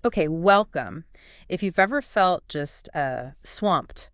Okay, welcome. If you've ever felt just swamped,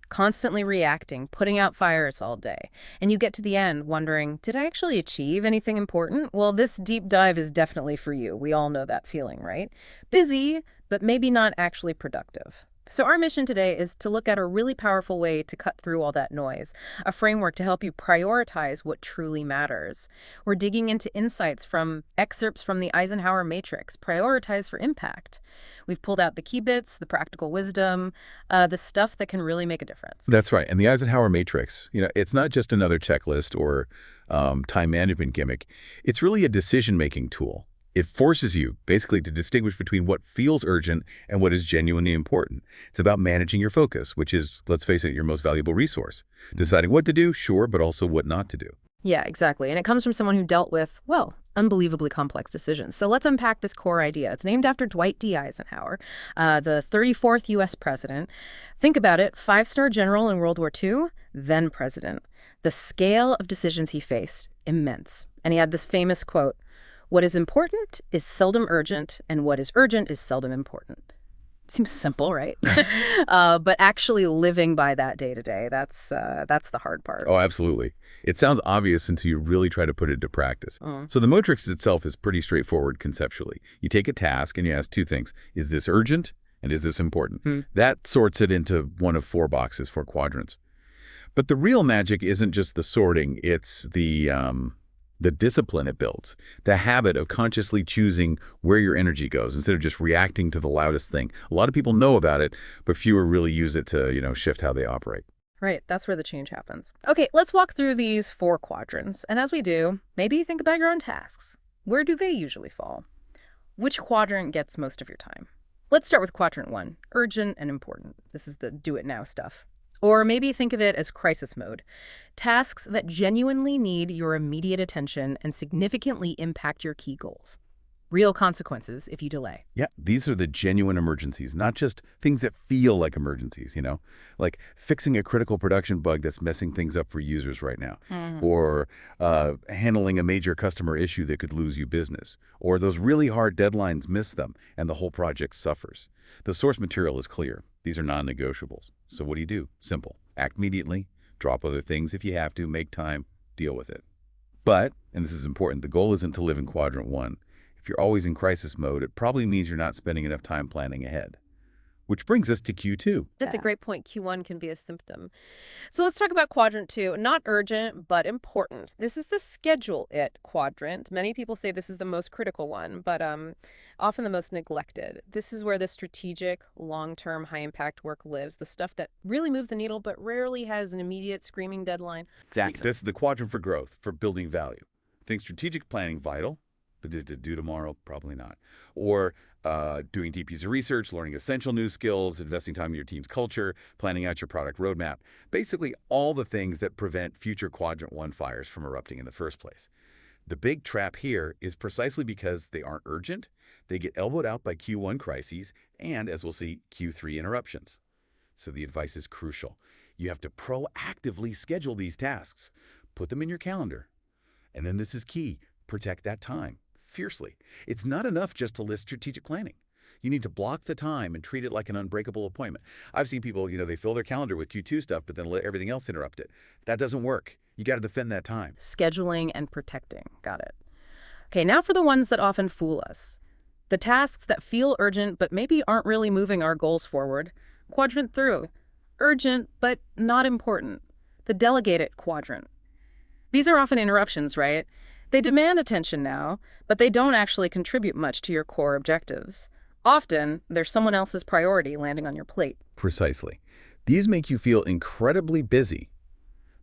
constantly reacting, putting out fires all day, and you get to the end wondering, did I actually achieve anything important? Well, this deep dive is definitely for you. We all know that feeling, right? Busy, but maybe not actually productive. So our mission today is to look at a really powerful way to cut through all that noise, a framework to help you prioritize what truly matters. We're digging into insights from excerpts from the Eisenhower Matrix, prioritize for impact. We've pulled out the key bits, the practical wisdom, the stuff that can really make a difference. That's right. And the Eisenhower Matrix, it's not just another checklist or time management gimmick. It's really a decision-making tool. It forces you basically to distinguish between what feels urgent and what is genuinely important. It's about managing your focus, which is, let's face it, your most valuable resource. Deciding what to do, sure, but also what not to do. Yeah, exactly. And it comes from someone who dealt with, well, unbelievably complex decisions. So let's unpack this core idea. It's named after Dwight D. Eisenhower, the 34th U.S. president. Think about it, five-star general in World War II, then president. The scale of decisions he faced, immense. And he had this famous quote, "What is important is seldom urgent, and what is urgent is seldom important." Seems simple, right? But actually living by that day to day, that's the hard part. Oh, absolutely. It sounds obvious until you really try to put it into practice. So the matrix itself is pretty straightforward conceptually. You take a task and you ask two things. Is this urgent and is this important? That sorts it into one of four boxes, four quadrants. But the real magic isn't just the sorting, it's the discipline it builds, the habit of consciously choosing where your energy goes instead of just reacting to the loudest thing. A lot of people know about it, but fewer really use it to, shift how they operate. Right, that's where the change happens. Okay, let's walk through these four quadrants. And as we do, maybe think about your own tasks. Where do they usually fall? Which quadrant gets most of your time? Let's start with quadrant one, urgent and important. This is the do it now stuff. Or maybe think of it as crisis mode. Tasks that genuinely need your immediate attention and significantly impact your key goals. Real consequences if you delay. Yeah, these are the genuine emergencies, not just things that feel like emergencies, like fixing a critical production bug that's messing things up for users right now, or handling a major customer issue that could lose you business, or those really hard deadlines, miss them, and the whole project suffers. The source material is clear. These are non-negotiables. So what do? Simple. Act immediately, drop other things if you have to, make time, deal with it. But, and this is important, the goal isn't to live in quadrant one. If you're always in crisis mode, it probably means you're not spending enough time planning ahead. Which brings us to Q2. That's a great point. Q1 can be a symptom. So let's talk about quadrant two. Not urgent, but important. This is the schedule it quadrant. Many people say this is the most critical one, but often the most neglected. This is where the strategic, long-term, high-impact work lives, the stuff that really moves the needle but rarely has an immediate screaming deadline. Exactly. This is the quadrant for growth, for building value. Think strategic planning vital, but is to do tomorrow? Probably not. Or doing deep user research, learning essential new skills, investing time in your team's culture, planning out your product roadmap. Basically, all the things that prevent future quadrant one fires from erupting in the first place. The big trap here is precisely because they aren't urgent, they get elbowed out by Q1 crises and, as we'll see, Q3 interruptions. So the advice is crucial. You have to proactively schedule these tasks. Put them in your calendar. And then this is key. Protect that time fiercely. It's not enough just to list strategic planning. You need to block the time and treat it like an unbreakable appointment. I've seen people, they fill their calendar with Q2 stuff, but then let everything else interrupt it. That doesn't work. You got to defend that time. Scheduling and protecting. Got it. Okay, now for the ones that often fool us. The tasks that feel urgent but maybe aren't really moving our goals forward. Quadrant through. Urgent but not important. The delegate it quadrant. These are often interruptions, right? They demand attention now, but they don't actually contribute much to your core objectives. Often, there's someone else's priority landing on your plate. Precisely. These make you feel incredibly busy,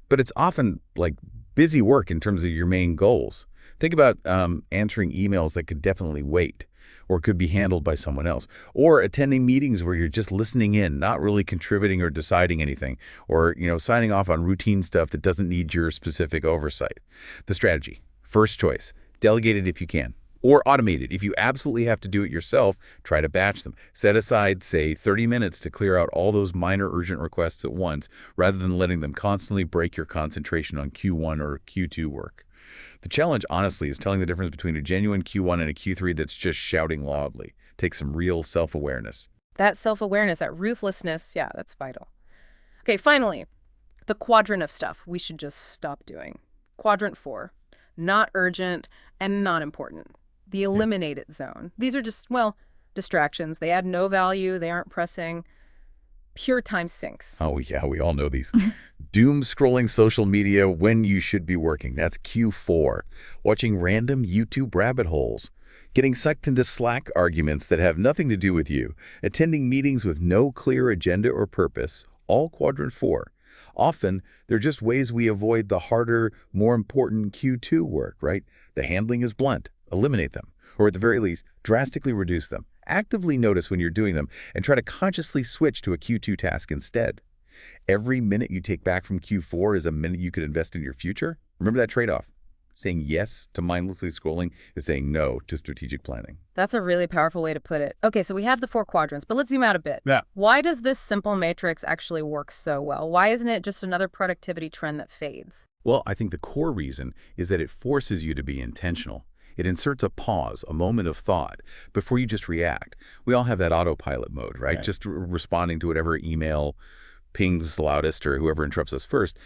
but it's often like busy work in terms of your main goals. Think about answering emails that could definitely wait or could be handled by someone else, or attending meetings where you're just listening in, not really contributing or deciding anything, or signing off on routine stuff that doesn't need your specific oversight. The strategy. First choice, delegate it if you can, or automate it. If you absolutely have to do it yourself, try to batch them. Set aside, say, 30 minutes to clear out all those minor urgent requests at once, rather than letting them constantly break your concentration on Q1 or Q2 work. The challenge, honestly, is telling the difference between a genuine Q1 and a Q3 that's just shouting loudly. Takes some real self-awareness. That self-awareness, that ruthlessness, yeah, that's vital. Okay, finally, the quadrant of stuff we should just stop doing. Quadrant 4, not urgent and not important. The Yeah. eliminate it zone. These are just, well, distractions. They add no value. They aren't pressing. Pure time sinks. Oh, yeah, we all know these. Doom scrolling social media when you should be working. That's Q4. Watching random YouTube rabbit holes. Getting sucked into Slack arguments that have nothing to do with you. Attending meetings with no clear agenda or purpose. All quadrant 4. Often, they're just ways we avoid the harder, more important Q2 work, right? The handling is blunt. Eliminate them. Or at the very least, drastically reduce them. Actively notice when you're doing them and try to consciously switch to a Q2 task instead. Every minute you take back from Q4 is a minute you could invest in your future. Remember that trade-off. Saying yes to mindlessly scrolling is saying no to strategic planning. That's a really powerful way to put it. Okay, so we have the 4 quadrants, but let's zoom out a bit. Yeah. Why does this simple matrix actually work so well? Why isn't it just another productivity trend that fades? Well, I think the core reason is that it forces you to be intentional. It inserts a pause, a moment of thought, before you just react. We all have that autopilot mode, right? Just responding to whatever email pings loudest or whoever interrupts us first.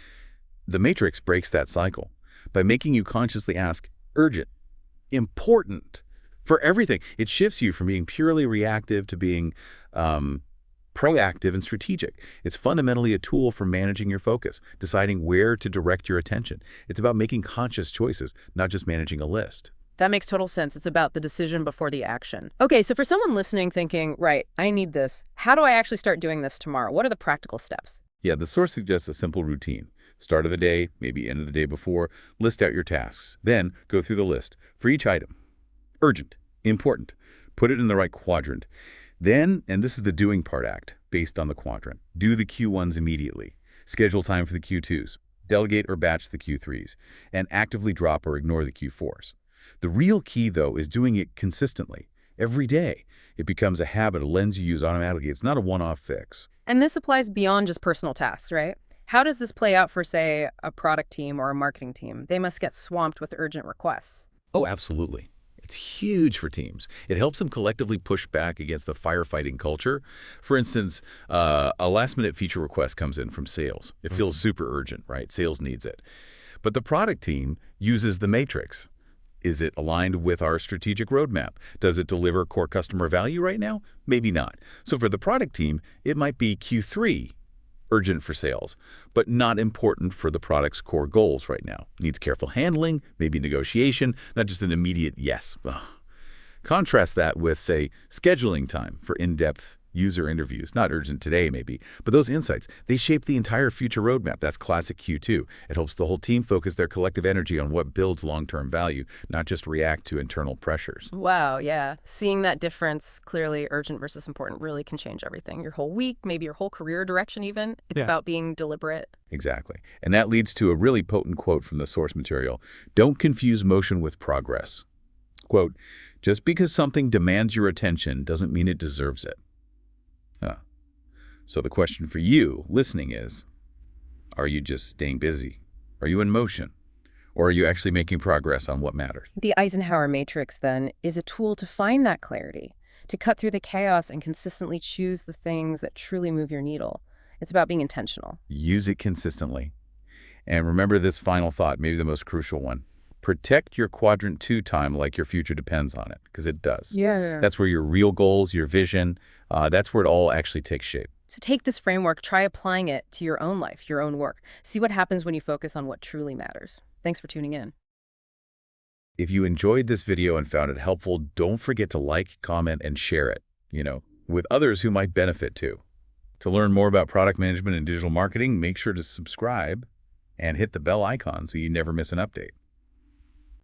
The matrix breaks that cycle by making you consciously ask, urgent, important, for everything. It shifts you from being purely reactive to being proactive and strategic. It's fundamentally a tool for managing your focus, deciding where to direct your attention. It's about making conscious choices, not just managing a list. That makes total sense. It's about the decision before the action. Okay, so for someone listening thinking, right, I need this, how do I actually start doing this tomorrow? What are the practical steps? Yeah, the source suggests a simple routine. Start of the day, maybe end of the day before, list out your tasks. Then go through the list. For each item, urgent, important, put it in the right quadrant. Then, and this is the doing part act, based on the quadrant, do the Q1s immediately. Schedule time for the Q2s. Delegate or batch the Q3s. And actively drop or ignore the Q4s. The real key, though, is doing it consistently, every day. It becomes a habit, a lens you use automatically. It's not a one-off fix. And this applies beyond just personal tasks, right? How does this play out for, say, a product team or a marketing team? They must get swamped with urgent requests. Oh, absolutely. It's huge for teams. It helps them collectively push back against the firefighting culture. For instance, a last-minute feature request comes in from sales. It feels super urgent, right? Sales needs it. But the product team uses the matrix. Is it aligned with our strategic roadmap? Does it deliver core customer value right now? Maybe not. So for the product team, it might be Q3, urgent for sales, but not important for the product's core goals right now. Needs careful handling, maybe negotiation, not just an immediate yes. Ugh. Contrast that with, say, scheduling time for in-depth user interviews. Not urgent today, maybe, but those insights, they shape the entire future roadmap. That's classic Q2. It helps the whole team focus their collective energy on what builds long-term value, not just react to internal pressures. Wow, yeah. Seeing that difference, clearly urgent versus important, really can change everything. Your whole week, maybe your whole career direction even. It's about being deliberate. Exactly. And that leads to a really potent quote from the source material. Don't confuse motion with progress. Quote, just because something demands your attention doesn't mean it deserves it. So the question for you listening is, are you just staying busy? Are you in motion? Or are you actually making progress on what matters? The Eisenhower Matrix, then, is a tool to find that clarity, to cut through the chaos and consistently choose the things that truly move your needle. It's about being intentional. Use it consistently. And remember this final thought, maybe the most crucial one. Protect your quadrant 2 time like your future depends on it, because it does. Yeah. That's where your real goals, your vision, that's where it all actually takes shape. So take this framework, try applying it to your own life, your own work. See what happens when you focus on what truly matters. Thanks for tuning in. If you enjoyed this video and found it helpful, don't forget to like, comment, and share it, with others who might benefit too. To learn more about product management and digital marketing, make sure to subscribe and hit the bell icon so you never miss an update.